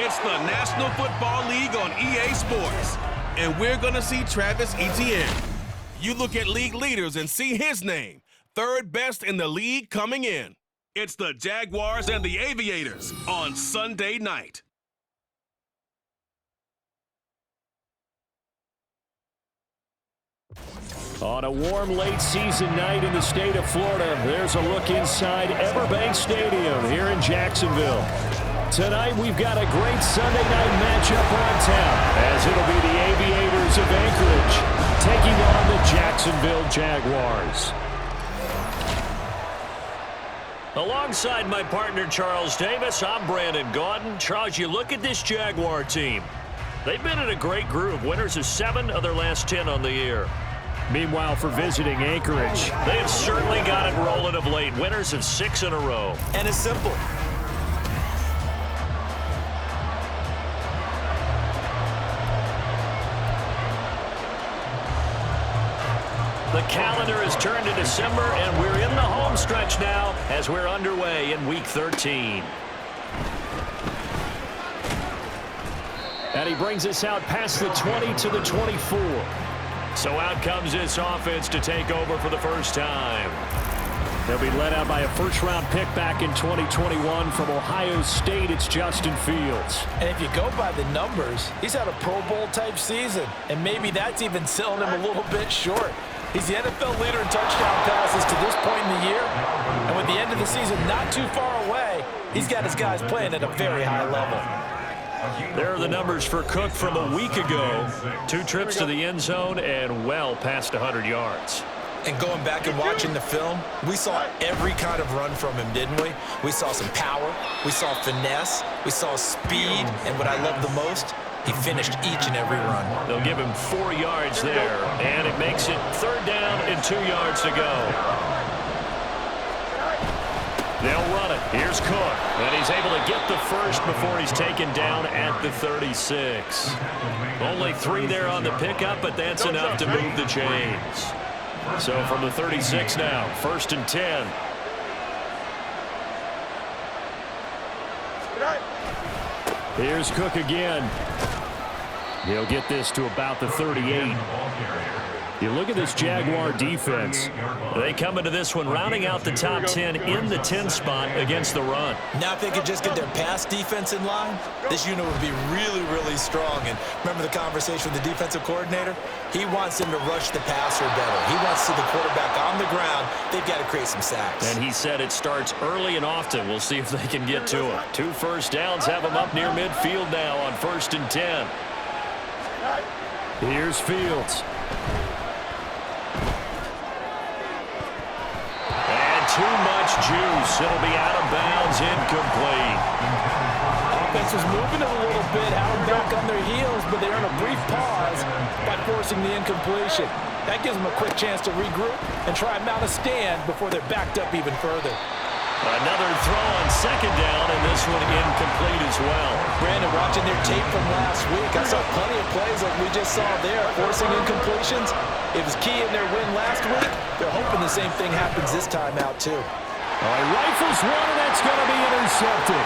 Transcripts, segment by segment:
It's the National Football League on EA Sports. And we're going to see Travis Etienne. You look at league leaders and see his name, third best in the league coming in. It's the Jaguars and the Aviators on Sunday night. On a warm late season night in the state of Florida, there's a look inside Everbank Stadium here in Jacksonville. Tonight we've got a great Sunday night matchup on tap, as it'll be the Aviators of Anchorage taking on the Jacksonville Jaguars. Alongside my partner Charles Davis, I'm Brandon Gaudin. Charles, you look at this Jaguar team. They've been in a great groove, winners of 7 of their last 10 on the year. Meanwhile, for visiting Anchorage, they have certainly got it rolling of late, winners of 6 in a row. And it's simple. The calendar has turned to December, and we're in the home stretch now as we're underway in Week 13. And he brings us out past the 20 to the 24. So out comes this offense to take over for the first time. They'll be led out by a first-round pick back in 2021 from Ohio State. It's Justin Fields. And if you go by the numbers, he's had a Pro Bowl-type season, and maybe that's even selling him a little bit short. He's the NFL leader in touchdown passes to this point in the year, and with the end of the season not too far away, he's got his guys playing at a very high level. There are the numbers for Cook from a week ago. 2 trips to the end zone and well past 100 yards. And going back and watching the film, we saw every kind of run from him, didn't we? We saw some power, we saw finesse, we saw speed, and what I love the most, he finished each and every run. They'll give him 4 yards there, and it makes it 3rd down and 2 yards to go. They'll run it. Here's Cook, and he's able to get the first before he's taken down at the 36. Only 3 there on the pickup, but that's enough to move the chains. So from the 36 now, 1st and 10. Here's Cook again. He'll get this to about the 38. You look at this Jaguar defense. They come into this one rounding out the top 10 in the 10 spot against the run. Now if they could just get their pass defense in line, this unit would be really, really strong. And remember the conversation with the defensive coordinator? He wants them to rush the passer better. He wants to see the quarterback on the ground. They've got to create some sacks. And he said it starts early and often. We'll see if they can get to it. 2 first downs have them up near midfield now on 1st and 10. Here's Fields. Too much juice. It'll be out of bounds, incomplete. Offense was moving it a little bit, had them back on their heels, but they're in a brief pause by forcing the incompletion. That gives them a quick chance to regroup and try and mount a stand before they're backed up even further. Another throw on 2nd down, and this one incomplete as well. Brandon, watching their tape from last week, I saw plenty of plays like we just saw there, forcing incompletions. It was key in their win last week. They're hoping the same thing happens this time out, too. All right, rifles one, and that's going to be intercepted.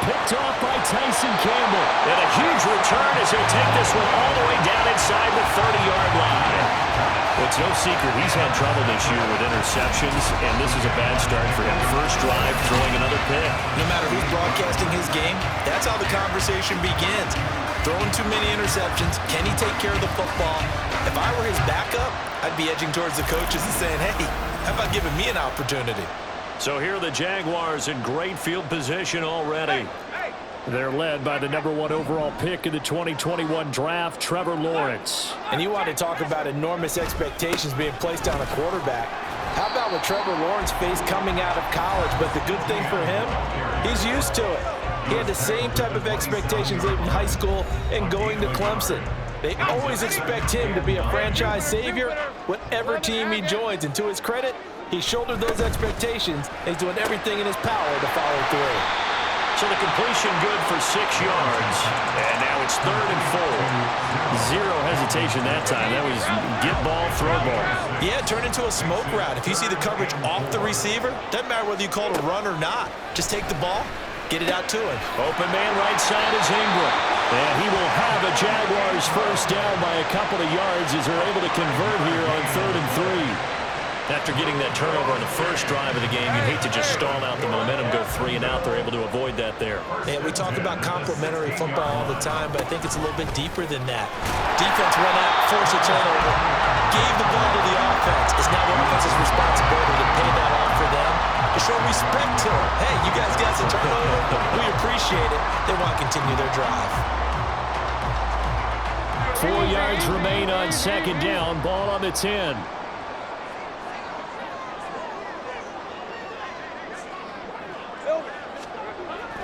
Picked off by Tyson Campbell. And a huge return as he'll take this one all the way down inside the 30-yard line. Well, it's no secret he's had trouble this year with interceptions, and this is a bad start for him. First drive, throwing another pick. No matter who's broadcasting his game, that's how the conversation begins. Throwing too many interceptions, can he take care of the football? If I were his backup, I'd be edging towards the coaches and saying, hey, how about giving me an opportunity? So here are the Jaguars in great field position already. They're led by the #1 overall pick in the 2021 draft, Trevor Lawrence. And you want to talk about enormous expectations being placed on a quarterback. How about what Trevor Lawrence faced coming out of college? But the good thing for him, he's used to it. He had the same type of expectations in high school and going to Clemson. They always expect him to be a franchise savior, whatever team he joins. And to his credit, he shouldered those expectations and he's doing everything in his power to follow through. So the completion good for 6 yards. And now it's 3rd and 4. Zero hesitation that time. That was get ball, throw ball. Yeah, turn into a smoke route. If you see the coverage off the receiver, doesn't matter whether you call it a run or not. Just take the ball Get it out to him. Open man right side is Ingram. And he will have a Jaguars first down by a couple of yards as they're able to convert here on 3rd and 3. After getting that turnover on the first drive of the game, you'd hate to just stall out the momentum, go 3 and out. They're able to avoid that there. Yeah, we talk about complementary football all the time, but I think it's a little bit deeper than that. Defense run out, force a turnover, gave the ball to the offense. It's now the offense's responsibility to pay that off for them, to show respect to them. Hey, you guys got some turnover. We appreciate it. They want to continue their drive. 4 yards remain on 2nd down. Ball on the 10.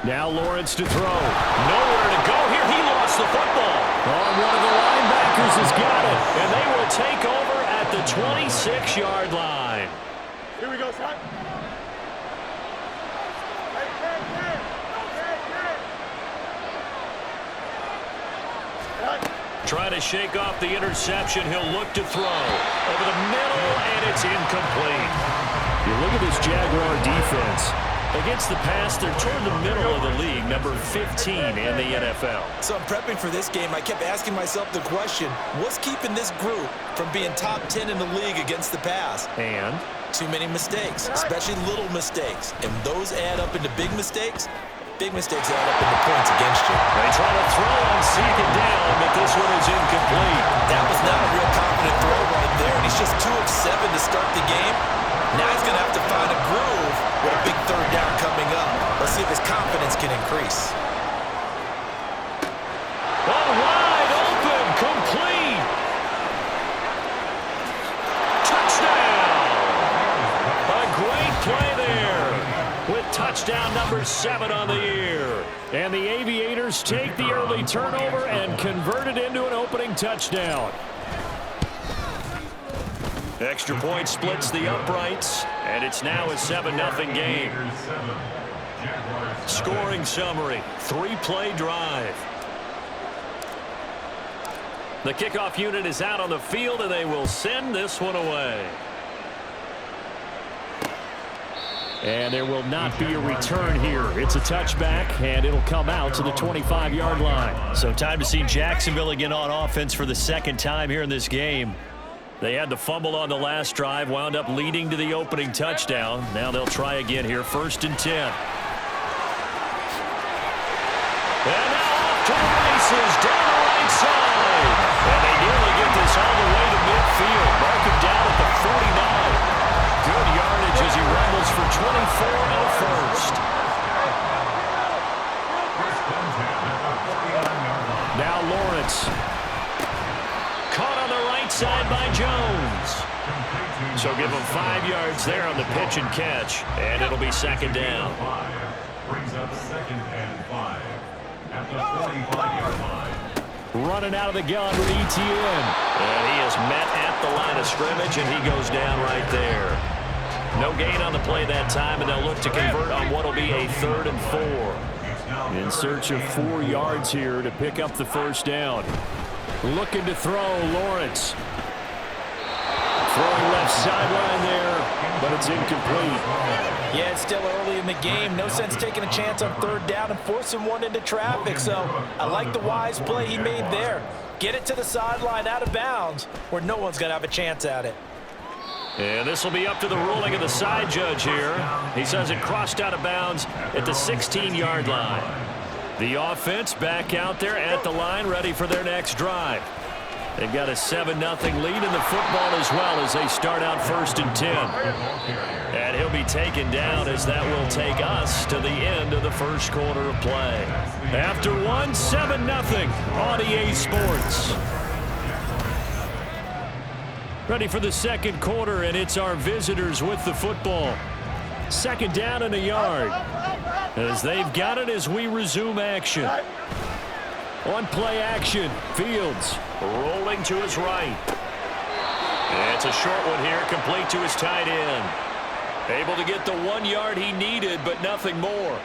Now Lawrence to throw. Nowhere to go here. He lost the football. Oh, one of the linebackers has got it. And they will take over at the 26-yard line. Here we go, son. Trying to shake off the interception. He'll look to throw. Over the middle, and it's incomplete. You look at this Jaguar defense. Against the pass, they're toward the middle of the league, number 15 in the NFL. So I'm prepping for this game. I kept asking myself the question, what's keeping this group from being top 10 in the league against the pass? And? Too many mistakes, especially little mistakes. And those add up into big mistakes. Big mistakes add up into points against you. They try to throw on 2nd down, but this one is incomplete. That was not a real confident throw right there, and he's just 2 of 7 to start the game. Now he's going to have to find a groove with a big 3rd down coming up. Let's see if his confidence can increase. Oh, wide open, complete. Touchdown. A great play there with touchdown number 7 on the year. And the Aviators take the early turnover and convert it into an opening touchdown. Extra point splits the uprights, and it's now a 7-0 game. Scoring summary, 3-play drive. The kickoff unit is out on the field, and they will send this one away. And there will not be a return here. It's a touchback, and it'll come out to the 25-yard line. So time to see Jacksonville again on offense for the 2nd time here in this game. They had the fumble on the last drive, wound up leading to the opening touchdown. Now they'll try again here, 1st and 10. And now off to the races, down the right side. And they nearly get this all the way to midfield. Mark him down at the 49. Good yardage as he rumbles for 24 and a first. Now Lawrence. Caught on the right side by Jones. So give him 5 yards there on the pitch and catch, and it'll be 2nd down. Brings up 2nd and 5 at the 45-yard line. Running out of the gun with Etienne. And he is met at the line of scrimmage, and he goes down right there. No gain on the play that time, and they'll look to convert on what will be a 3rd and 4. In search of 4 yards here to pick up the first down. Looking to throw, Lawrence. Throwing left sideline there, but it's incomplete. Yeah, it's still early in the game. No sense taking a chance on 3rd down and forcing one into traffic. So I like the wise play he made there. Get it to the sideline out of bounds where no one's going to have a chance at it. And this will be up to the ruling of the side judge here. He says it crossed out of bounds at the 16-yard line. The offense back out there at the line, ready for their next drive. They've got a 7-0 lead in the football as well as they start out 1st and 10. And he'll be taken down as that will take us to the end of the first quarter of play. After 7-0 on EA Sports. Ready for the 2nd quarter, and it's our visitors with the football. 2nd down and a yard. As they've got it as we resume action. On play action, Fields rolling to his right. It's a short one here, complete to his tight end. Able to get the 1 yard he needed, but nothing more.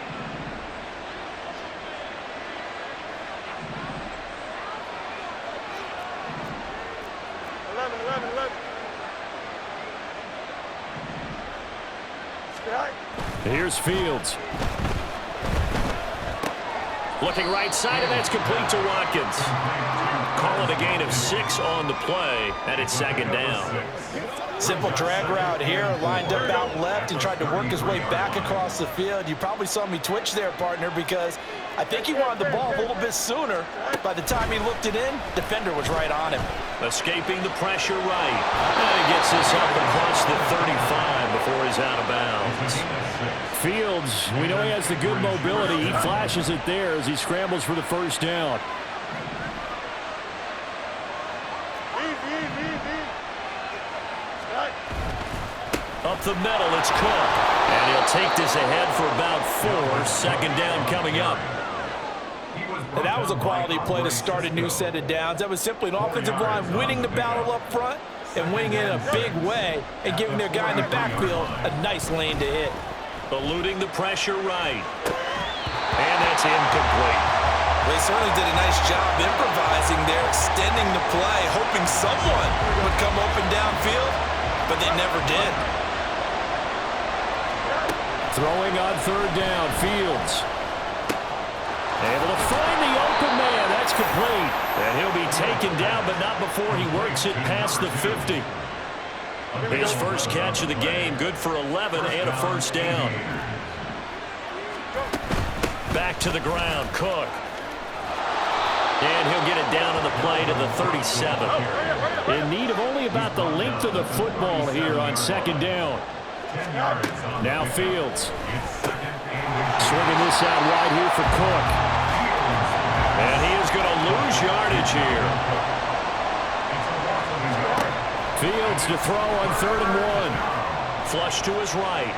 Here's Fields. Looking right side, and that's complete to Watkins. Call it a gain of 6 on the play, and it's second down. Simple drag route here, lined up out left and tried to work his way back across the field. You probably saw me twitch there, partner, because I think he wanted the ball a little bit sooner. By the time he looked it in, defender was right on him. Escaping the pressure right. And he gets this up across the 35 before he's out of bounds. Fields, we know he has the good mobility. He flashes it there as he scrambles for the first down. Up the middle, it's Cook. And he'll take this ahead for about 4. Second down coming up. And that was a quality play to start a new set of downs. That was simply an offensive line winning the battle up front and winning it in a big way and giving their guy in the backfield a nice lane to hit. Eluding the pressure right. And that's incomplete. They certainly did a nice job improvising there, extending the play, hoping someone would come open downfield, but they never did. Throwing on third down, Fields. Able to find the open man. That's complete. And he'll be taken down, but not before he works it past the 50. His first catch of the game, good for 11 and a first down. Back to the ground, Cook. And he'll get it down on the play to the 37. In need of only about the length of the football here on second down. Now Fields. Swinging this out wide here for Cook. And he is going to lose yardage here. Fields to throw on 3rd and 1. Flush to his right.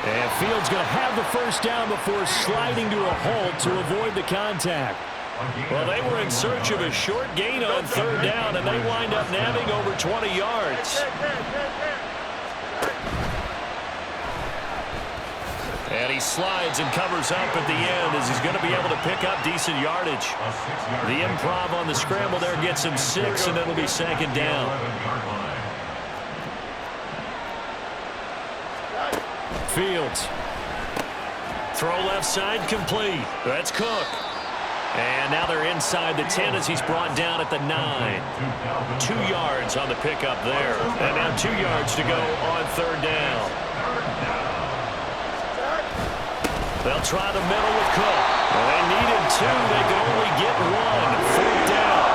And Fields going to have the first down before sliding to a halt to avoid the contact. Well, they were in search of a short gain on 3rd down, and they wind up nabbing over 20 yards. And he slides and covers up at the end as he's going to be able to pick up decent yardage. The improv on the scramble there gets him 6, and it'll be second down. Fields. Throw left side complete. That's Cook. And now they're inside the 10 as he's brought down at the 9. 2 yards on the pickup there. And now 2 yards to go on 3rd down. They'll try the middle with Cook. Well, they needed 2. They could only get 1. 4th down.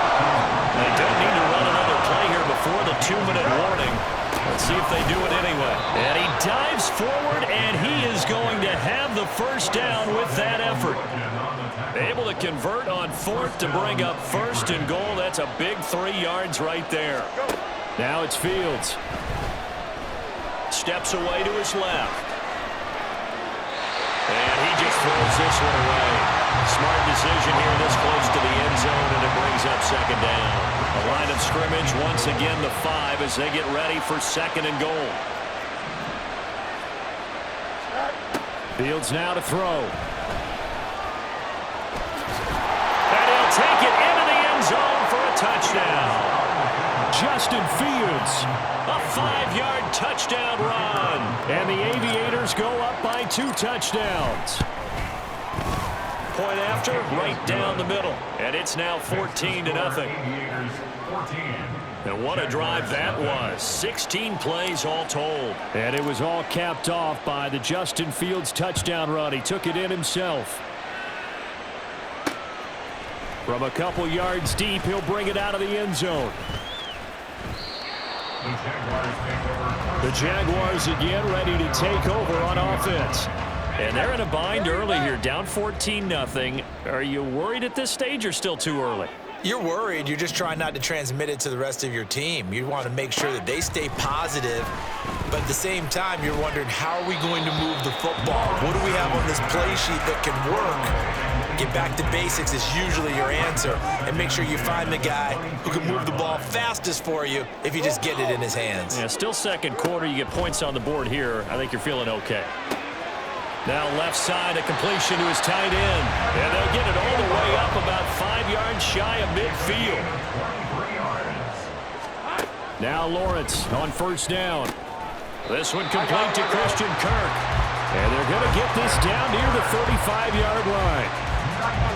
They don't need to run another play here before the 2-minute warning. Let's see if they do it anyway. And he dives forward, and he is going to have the first down with that effort. Able to convert on 4th to bring up 1st and goal. That's a big 3 yards right there. Now it's Fields. Steps away to his left. And he just throws this one away. Smart decision here this close to the end zone, and it brings up second down. A line of scrimmage, once again the 5 as they get ready for 2nd and goal. Fields now to throw. And he'll take it into the end zone for a touchdown. Justin Fields. A 5-yard touchdown run. And the Aviators go up by 2 touchdowns. Point after, right down the middle. And it's now 14-0. And what a drive that was. 16 plays all told. And it was all capped off by the Justin Fields touchdown run. He took it in himself. From a couple yards deep, he'll bring it out of the end zone. The Jaguars again ready to take over on offense. And they're in a bind early here, down 14-0. Are you worried at this stage or still too early? You're worried. You're just trying not to transmit it to the rest of your team. You want to make sure that they stay positive, but at the same time, you're wondering, how are we going to move the football? What do we have on this play sheet that can work? Get back to basics is usually your answer, and make sure you find the guy who can move the ball fastest for you if you just get it in his hands. Yeah, still second quarter. You get points on the board here. I think you're feeling okay. Now left side, a completion to his tight end. And they'll get it all the way up about 5 yards shy of midfield. Now Lawrence on first down. This one complete to Christian Kirk. And they're going to get this down near the 35-yard line.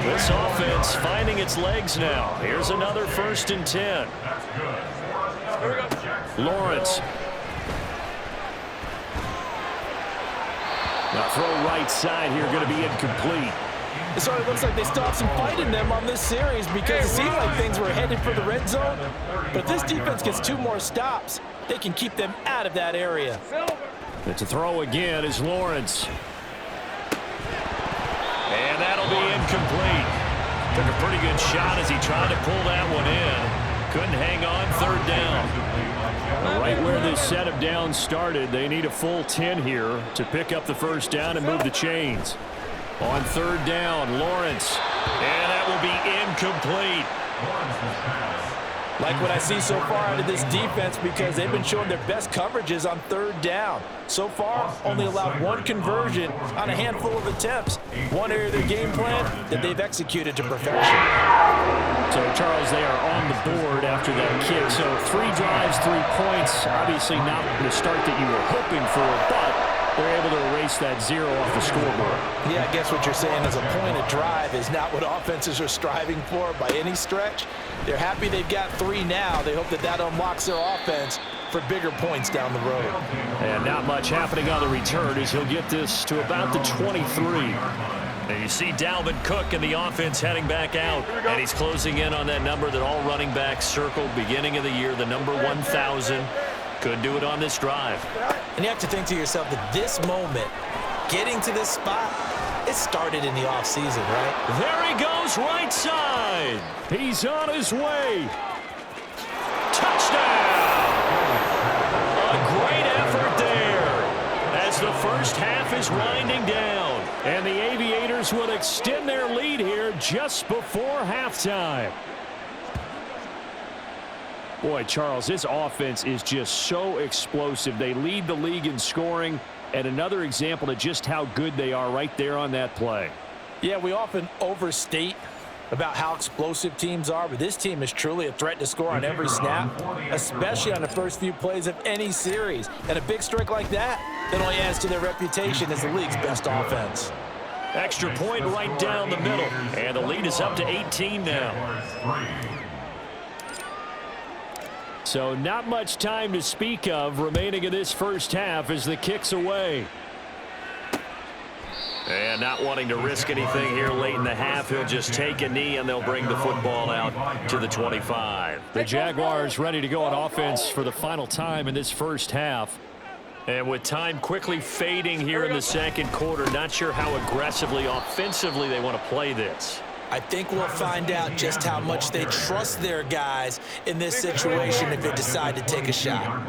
This offense finding its legs now. Here's another 1st and 10. Lawrence. The throw right side here going to be incomplete. So it looks like they still have some fight in them on this series because it seemed like things were headed for the red zone. But if this defense gets 2 more stops, they can keep them out of that area. It's a throw again is Lawrence. And that'll be incomplete. Took a pretty good shot as he tried to pull that one in. Couldn't hang on 3rd down. Right where this set of downs started, they need a full 10 here to pick up the 1st down and move the chains. On 3rd down, Lawrence. And that will be incomplete. Like what I see so far out of this defense because they've been showing their best coverages on 3rd down. So far, only allowed 1 conversion on a handful of attempts. One area of their game plan that they've executed to perfection. So, Charles, they are on the board after that kick. So 3 drives, 3 points. Obviously not the start that you were hoping for, but they're able to erase that 0 off the scoreboard. Yeah, I guess what you're saying is a point of drive is not what offenses are striving for by any stretch. They're happy they've got 3 now. They hope that that unlocks their offense for bigger points down the road. And not much happening on the return as he'll get this to about the 23. And you see Dalvin Cook and the offense heading back out. And he's closing in on that number that all running backs circled beginning of the year, the number 1,000. Could do it on this drive. And you have to think to yourself that this moment, getting to this spot, it started in the offseason, right? There he goes right side. He's on his way. Touchdown! A great effort there as the first half is winding down. And the Aviators will extend their lead here just before halftime. Boy, Charles, this offense is just so explosive. They lead the league in scoring, and another example of just how good they are right there on that play. Yeah, we often overstate about how explosive teams are, but this team is truly a threat to score on every snap, especially on the first few plays of any series. And a big strike like that only adds to their reputation as the league's best offense. Extra point right down the middle, and the lead is up to 18 now. So not much time to speak of remaining in this first half as the kick's away. And not wanting to risk anything here late in the half, he'll just take a knee and they'll bring the football out to the 25. The Jaguars ready to go on offense for the final time in this first half. And with time quickly fading here in the 2nd quarter, not sure how aggressively, offensively they want to play this. I think we'll find out just how much they trust their guys in this situation if they decide to take a shot.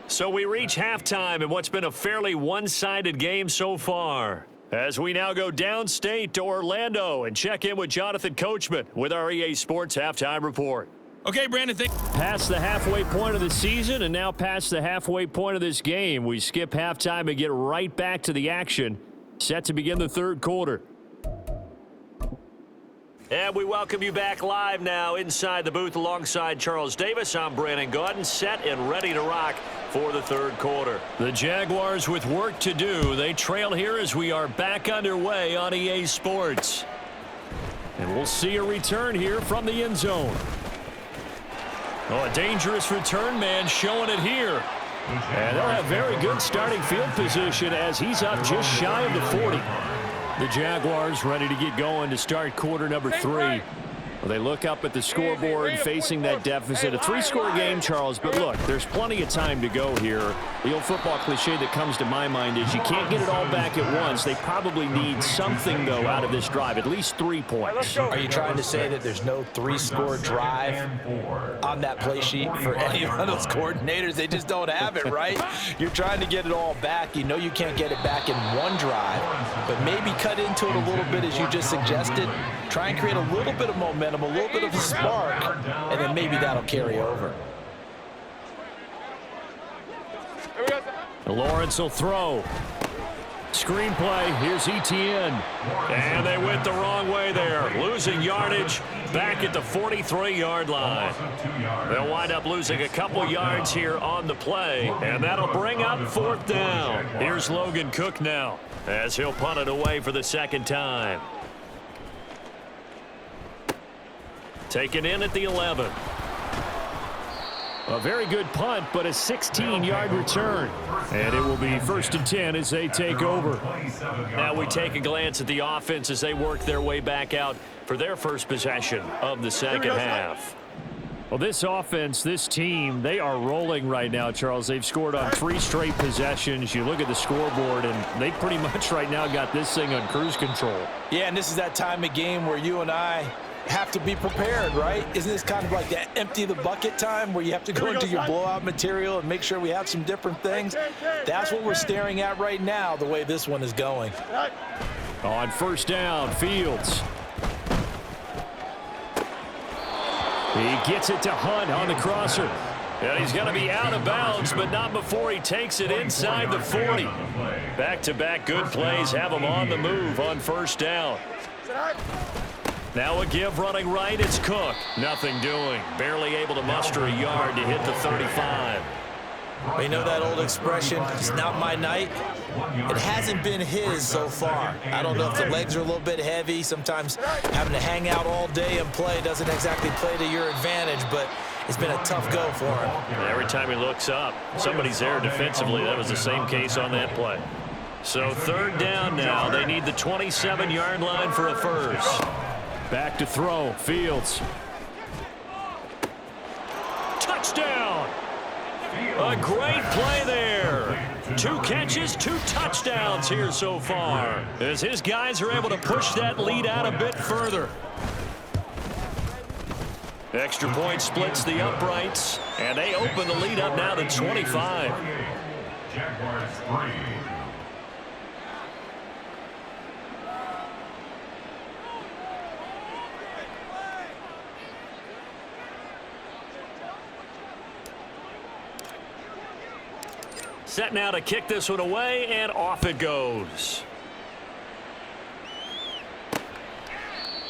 So we reach halftime in what's been a fairly one-sided game so far. As we now go downstate to Orlando and check in with Jonathan Coachman with our EA Sports Halftime Report. Okay, Brandon. Past the halfway point of the season and now past the halfway point of this game. We skip halftime and get right back to the action. Set to begin the 3rd quarter. And we welcome you back live now inside the booth alongside Charles Davis. I'm Brandon Gaudin, set and ready to rock for the 3rd quarter. The Jaguars with work to do. They trail here as we are back underway on EA Sports. And we'll see a return here from the end zone. Oh, a dangerous return man showing it here. And they'll have very good starting field position as he's up just shy of the 40. The Jaguars ready to get going to start quarter number 3. Well, they look up at the scoreboard facing that deficit. A 3-score game, Charles, but look, there's plenty of time to go here. The old football cliche that comes to my mind is you can't get it all back at once. They probably need something, though, out of this drive, at least 3 points. Are you trying to say that there's no 3-score drive on that play sheet for any one of those coordinators? They just don't have it, right? You're trying to get it all back. You know you can't get it back in one drive, but maybe cut into it a little bit as you just suggested. Try and create a little bit of momentum, a little bit of a spark, and then maybe that'll carry over. Lawrence will throw. Screenplay, here's ETN. And they went the wrong way there, losing yardage back at the 43-yard line. They'll wind up losing a couple yards here on the play, and that'll bring up 4th down. Here's Logan Cook now, as he'll punt it away for the second time. Taken in at the 11. A very good punt, but a 16-yard return. And it will be 1st and 10 as they take over. Now we take a glance at the offense as they work their way back out for their first possession of the second half. Well, this offense, this team, they are rolling right now, Charles. They've scored on 3 straight possessions. You look at the scoreboard, and they pretty much right now got this thing on cruise control. Yeah, and this is that time of game where you and I have to be prepared, right? Isn't this kind of like that empty the bucket time where you have to go into your blowout material and make sure we have some different things? That's what we're staring at right now, the way this one is going. On 1st down, Fields. He gets it to Hunt on the crosser. And he's going to be out of bounds, but not before he takes it inside the 40. Back-to-back good plays have him on the move on 1st down. Now a give running right, it's Cook. Nothing doing. Barely able to muster a yard to hit the 35. Well, you know that old expression, it's not my night? It hasn't been his so far. I don't know if the legs are a little bit heavy. Sometimes having to hang out all day and play doesn't exactly play to your advantage, but it's been a tough go for him. And every time he looks up, somebody's there defensively. That was the same case on that play. So 3rd down now. They need the 27-yard line for a first. Back to throw, Fields. Touchdown! A great play there. 2 catches, 2 touchdowns here so far, as his guys are able to push that lead out a bit further. Extra point splits the uprights, and they open the lead up now to 25. Jaguars 3. Set now to kick this one away, and off it goes.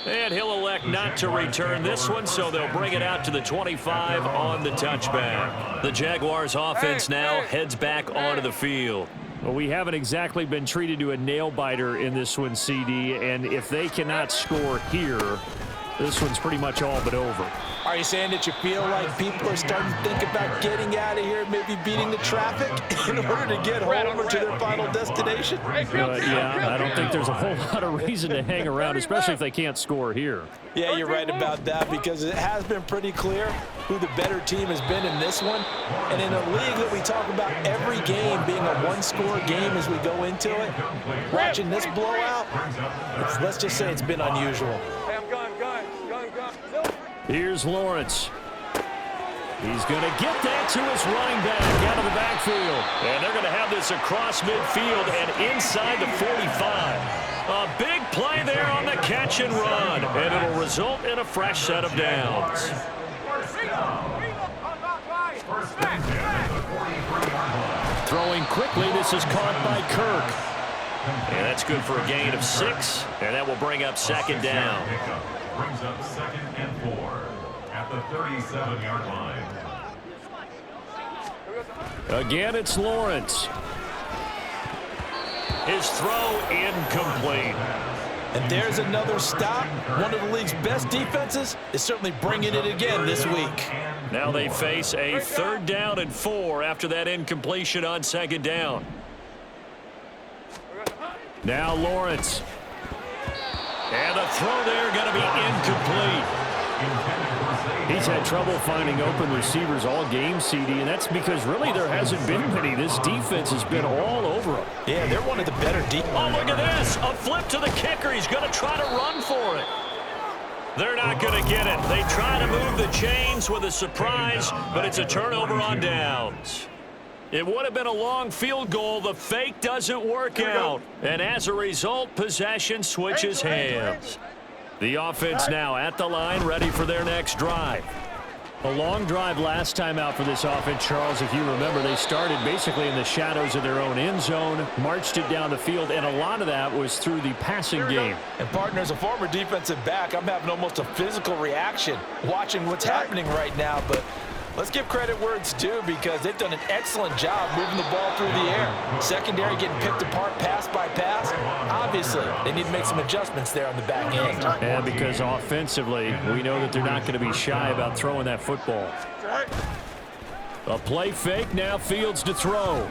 And he'll elect not to return this one, so they'll bring it out to the 25 on the touchback. The Jaguars offense now heads back onto the field. Well, we haven't exactly been treated to a nail-biter in this one, CD, and if they cannot score here, this one's pretty much all but over. Are you saying that you feel like people are starting to think about getting out of here, maybe beating the traffic in order to get home or to their final destination? Yeah, I don't think there's a whole lot of reason to hang around, especially if they can't score here. Yeah, you're right about that, because it has been pretty clear who the better team has been in this one. And in a league that we talk about every game being a one-score game as we go into it, watching this blowout, let's just say it's been unusual. Here's Lawrence. He's going to get that to his running back out of the backfield. And they're going to have this across midfield and inside the 45. A big play there on the catch and run, and it'll result in a fresh set of downs. Throwing quickly, this is caught by Kirk. And that's good for a gain of 6, and that will bring up 2nd down. Brings up 2nd and 4 at the 37-yard line. Again, it's Lawrence. His throw incomplete. And there's another stop. One of the league's best defenses is certainly bringing it again this week. Now they face a 3rd down and 4 after that incompletion on 2nd down. Now Lawrence. And the throw there going to be incomplete. He's had trouble finding open receivers all game, CD, and that's because really there hasn't been many. This defense has been all over him. Yeah, they're one of the better defenses. Oh, look at this. A flip to the kicker. He's going to try to run for it. They're not going to get it. They try to move the chains with a surprise, but it's a turnover on downs. It would have been a long field goal. The fake doesn't work out. And as a result, possession switches hands. The offense now at the line, ready for their next drive. A long drive last time out for this offense, Charles. If you remember, they started basically in the shadows of their own end zone, marched it down the field, and a lot of that was through the passing game. And, partner, as a former defensive back, I'm having almost a physical reaction watching what's happening right now. But let's give credit where it's due, because they've done an excellent job moving the ball through the air. Secondary getting picked apart pass by pass. Obviously, they need to make some adjustments there on the back end. And because offensively, we know that they're not going to be shy about throwing that football. A play fake, now Fields to throw.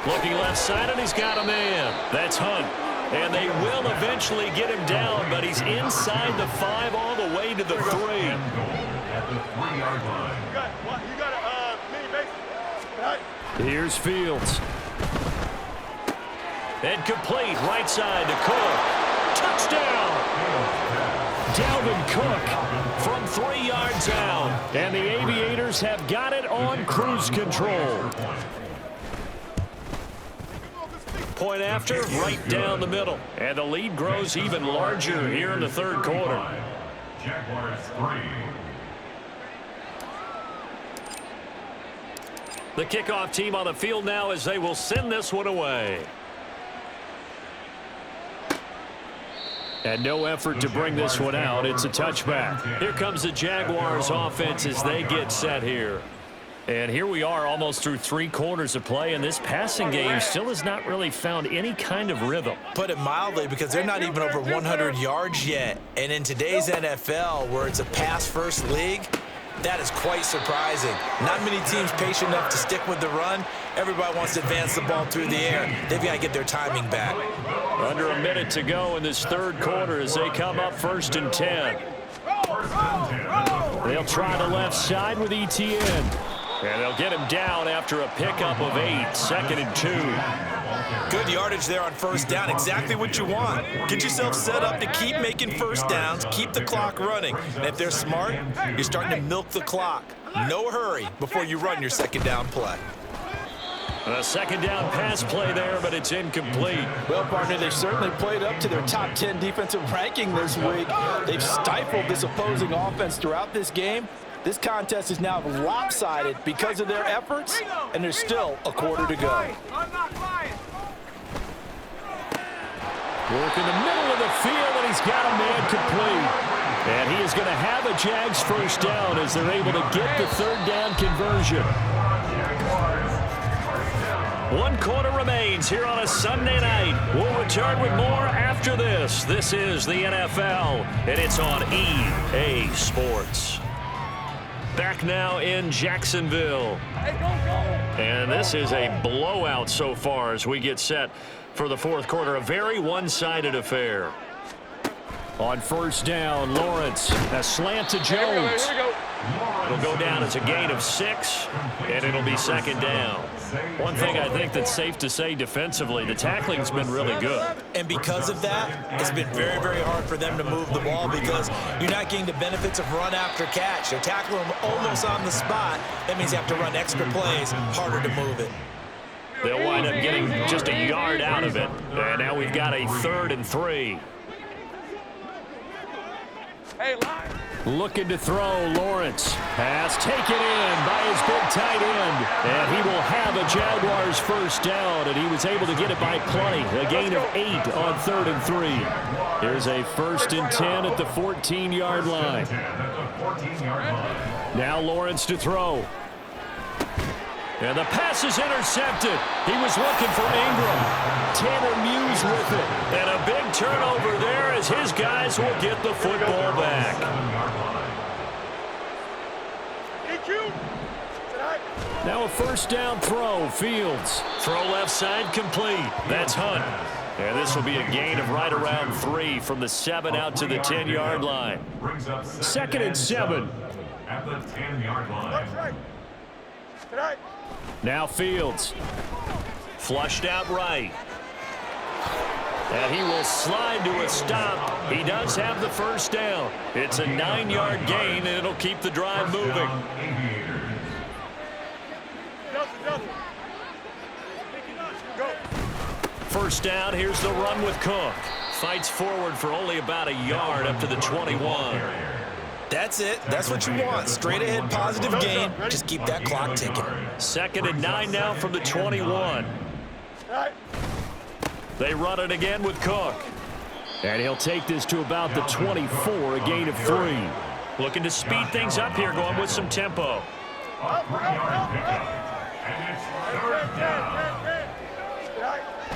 Looking left side, and he's got a man. That's Hunt. And they will eventually get him down, but he's inside the 5 all the way to the 3. At the 3-yard line. You got a mini base. Here's Fields. And complete, right side to Cook. Touchdown! Dalvin Cook from 3 yards out. And the Aviators have got it on cruise control. Point after, right down the middle. And the lead grows even larger here in the third quarter. Jaguars 3. The kickoff team on the field now as they will send this one away. And no effort to bring this one out. It's a touchback. Here comes the Jaguars offense as they get set here. And here we are almost through 3 quarters of play, and this passing game still has not really found any kind of rhythm. Put it mildly, because they're not even over 100 yards yet. And in today's NFL, where it's a pass-first league, that is quite surprising. Not many teams patient enough to stick with the run. Everybody wants to advance the ball through the air. They've got to get their timing back. Under a minute to go in this third quarter as they come up 1st and 10. They'll try the left side with Etienne. And they'll get him down after a pickup of 8, 2nd and 2. Good yardage there on first down. Exactly what you want. Get yourself set up to keep making first downs, keep the clock running. And if they're smart, you're starting to milk the clock. No hurry before you run your second down play. A second down pass play there, but it's incomplete. Well, partner, they've certainly played up to their top 10 defensive ranking this week. They've stifled this opposing offense throughout this game. This contest is now lopsided because of their efforts, and there's still a quarter to go. I'm not lying. Work in the middle of the field, and he's got a man complete. And he is going to have a Jags first down as they're able to get the third down conversion. 1 quarter remains here on a Sunday night. We'll return with more after this. This is the NFL, and it's on EA Sports. Back now in Jacksonville. And this is a blowout so far as we get set for the fourth quarter. A very one-sided affair. On first down, Lawrence, a slant to Jones. It'll go down as a gain of 6, and it'll be second down. One thing I think that's safe to say defensively, the tackling's been really good. And because of that, it's been very, very hard for them to move the ball because you're not getting the benefits of run after catch. They're tackling them almost on the spot. That means you have to run extra plays, harder to move it. They'll wind up getting just a yard out of it. And now we've got a 3rd and 3. Hey, line. Looking to throw, Lawrence. Pass taken in by his big tight end. And he will have a Jaguars first down, and he was able to get it by plenty. A gain of 8 on 3rd and 3. Here's a 1st and 10 at the 14-yard line. Now Lawrence to throw. And the pass is intercepted. He was looking for Ingram. Tanner Muse with it. And a big turnover there as his guys will get the football back. Now a first down throw, Fields. Throw left side complete. That's Hunt. And this will be a gain of right around 3 from the 7 out to the 10-yard line. 2nd and 7. At the 10-yard line. Now Fields. Flushed out right. And he will slide to a stop. He does have the first down. It's a 9-yard gain, and it'll keep the drive moving. First down, here's the run with Cook. Fights forward for only about a yard up to the 21. That's it. That's what you want. Straight ahead, positive gain. Just keep that clock ticking. 2nd and 9 now from the 21. They run it again with Cook. And he'll take this to about the 24, a gain of 3. Looking to speed things up here, going with some tempo. A 3-yard pickup. And it's 3rd down.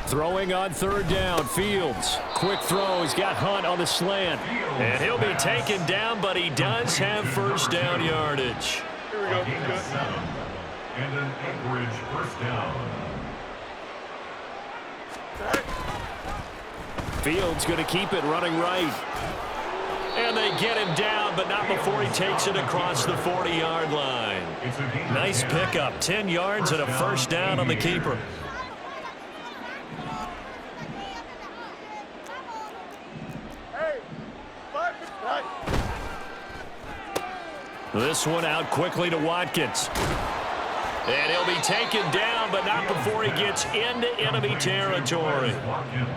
Throwing on 3rd down, Fields. Quick throw, he's got Hunt on the slant. And he'll be taken down, but he does have 1st down yardage. Here we go. A gain of 7. And an Anchorage 1st down. Fields going to keep it running right. And they get him down, but not before he takes it across the 40-yard line. Nice pickup, 10 yards and a 1st down on the keeper. This one out quickly to Watkins. And he'll be taken down, but not before he gets into enemy territory.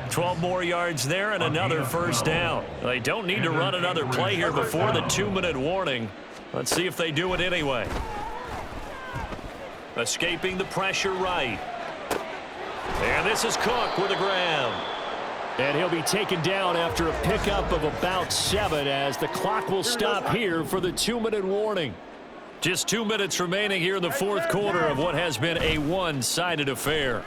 12 more yards there and another 1st down. They don't need to run another play here before the 2-minute warning. Let's see if they do it anyway. Escaping the pressure right. And this is Cook with the ground. And he'll be taken down after a pickup of about 7 as the clock will stop here for the 2-minute warning. Just 2 minutes remaining here in the 4th quarter of what has been a one-sided affair.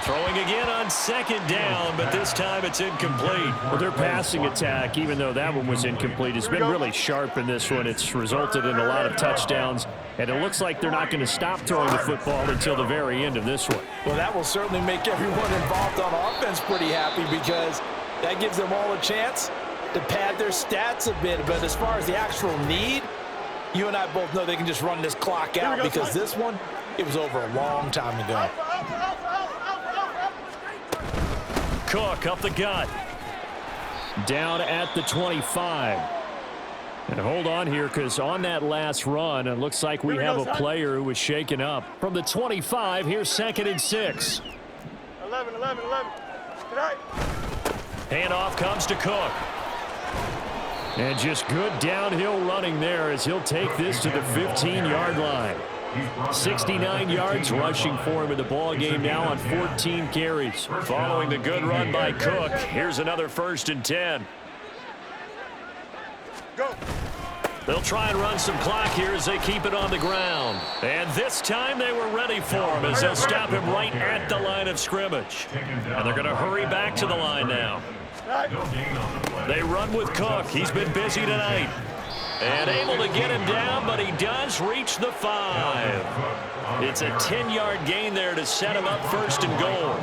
Throwing again on 2nd down, but this time it's incomplete. Well, their passing attack, even though that one was incomplete, has been really sharp in this one. It's resulted in a lot of touchdowns, and it looks like they're not going to stop throwing the football until the very end of this one. Well, that will certainly make everyone involved on offense pretty happy because that gives them all a chance to pad their stats a bit. But as far as the actual need, you and I both know they can just run this clock out because this one, it was over a long time ago. Cook up the gut. Down at the 25. And hold on here because on that last run, it looks like we have a player who was shaken up. From the 25, here's 2nd and 6. 11. Handoff comes to Cook. And just good downhill running there as he'll take this to the 15-yard line. 69 yards rushing for him in the ball game now on 14 carries. Following the good run by Cook, here's another 1st and 10. Go. They'll try and run some clock here as they keep it on the ground. And this time they were ready for him as they'll stop him right at the line of scrimmage. And they're going to hurry back to the line now. They run with Cook. He's been busy tonight. And able to get him down, but he does reach the 5. It's a 10-yard gain there to set him up 1st and goal.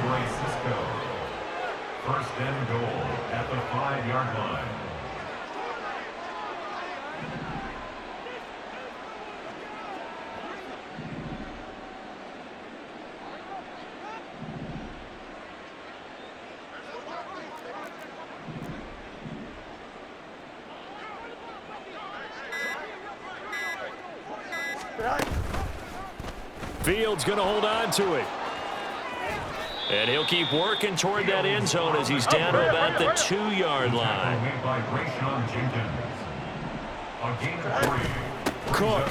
1st and goal at the 5-yard line. Fields going to hold on to it. And he'll keep working toward that end zone as he's down to about the 2-yard line. Cook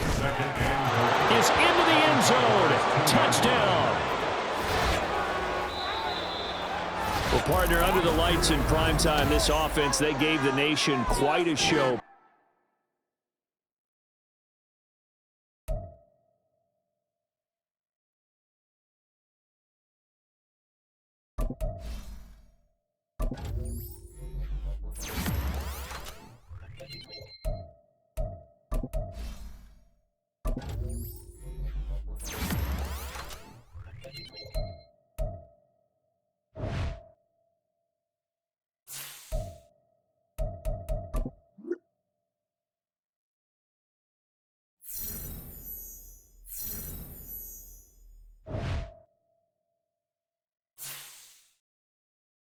is into the end zone. Touchdown. Well, partner, under the lights in primetime, this offense, they gave the nation quite a show.